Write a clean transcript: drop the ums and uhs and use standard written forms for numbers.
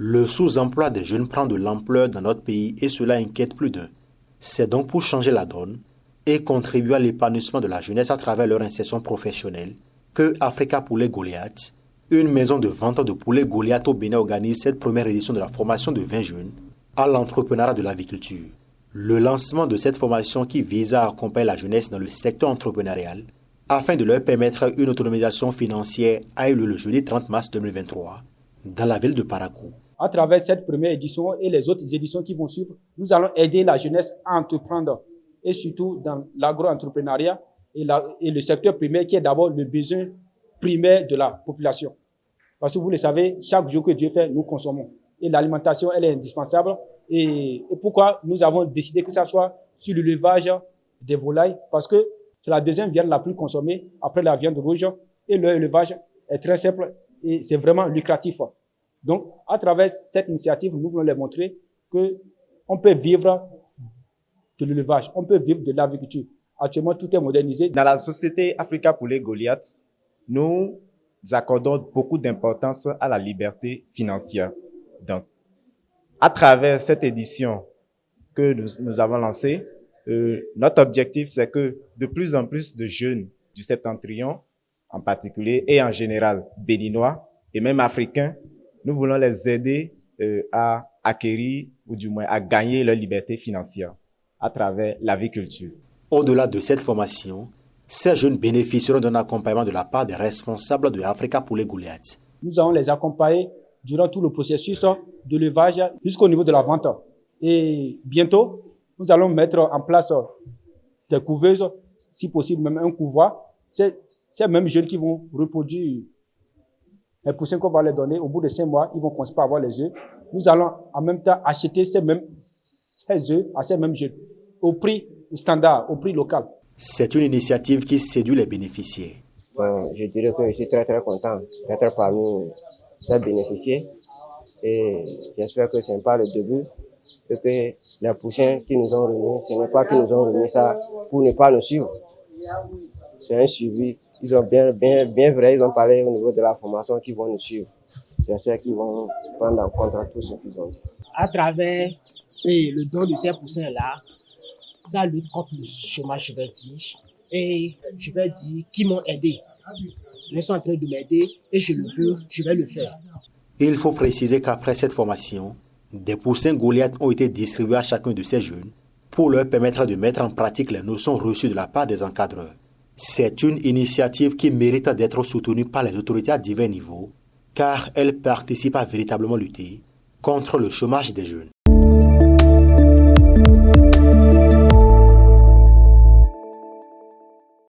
Le sous-emploi des jeunes prend de l'ampleur dans notre pays et cela inquiète plus d'un. C'est donc pour changer la donne et contribuer à l'épanouissement de la jeunesse à travers leur insertion professionnelle que Africa Poulet Goliath, une maison de vente de poulets Goliath au Bénin, organise cette première édition de la formation de 20 jeunes à l'entrepreneuriat de l'aviculture. Le lancement de cette formation qui vise à accompagner la jeunesse dans le secteur entrepreneurial afin de leur permettre une autonomisation financière a eu lieu le jeudi 30 mars 2023 dans la ville de Parakou. À travers cette première édition et les autres éditions qui vont suivre, nous allons aider la jeunesse à entreprendre et surtout dans l'agro-entrepreneuriat et le secteur primaire qui est d'abord le besoin primaire de la population. Parce que vous le savez, chaque jour que Dieu fait, nous consommons. Et l'alimentation, elle est indispensable. Et pourquoi nous avons décidé que ça soit sur l'élevage des volailles? Parce que c'est la deuxième viande la plus consommée après la viande rouge. Et l'élevage est très simple et c'est vraiment lucratif. Donc, à travers cette initiative, nous voulons leur montrer qu'on peut vivre de l'élevage, on peut vivre de l'agriculture. Actuellement, tout est modernisé. Dans la société Africa Poulet Goliath, nous accordons beaucoup d'importance à la liberté financière. Donc, à travers cette édition que nous avons lancée, notre objectif, c'est que de plus en plus de jeunes du Septentrion, en particulier, et en général béninois, et même africains, nous voulons les aider à acquérir, ou du moins à gagner leur liberté financière à travers l'aviculture. Au-delà de cette formation, ces jeunes bénéficieront d'un accompagnement de la part des responsables de Africa Poulet Goliath. Nous allons les accompagner durant tout le processus de l'élevage jusqu'au niveau de la vente. Et bientôt, nous allons mettre en place des couveuses, si possible même un couvoir. Ces mêmes jeunes qui vont reproduire les poussins qu'on va leur donner, au bout de 5 mois, ils vont commencer à avoir les œufs. Nous allons en même temps acheter ces œufs à ces mêmes jeunes au prix standard, au prix local. C'est une initiative qui séduit les bénéficiaires. Je dirais que je suis très content d'être parmi ces bénéficiaires et j'espère que ce n'est pas le début et que les poussins qui nous ont remis, ce n'est pas qu'ils nous ont remis ça pour ne pas nous suivre. C'est un suivi. Ils ont bien vrai, ils ont parlé au niveau de la formation qu'ils vont nous suivre. J'espère qu'ils vont prendre en compte tout ce qu'ils ont dit. À travers le don de ces poussins-là, ça lutte contre le chômage, je vais dire. Et je vais dire qu'ils m'ont aidé. Ils sont en train de m'aider et je le veux, je vais le faire. Il faut préciser qu'après cette formation, des poussins Goliath ont été distribués à chacun de ces jeunes pour leur permettre de mettre en pratique les notions reçues de la part des encadreurs. C'est une initiative qui mérite d'être soutenue par les autorités à divers niveaux, car elle participe à véritablement lutter contre le chômage des jeunes.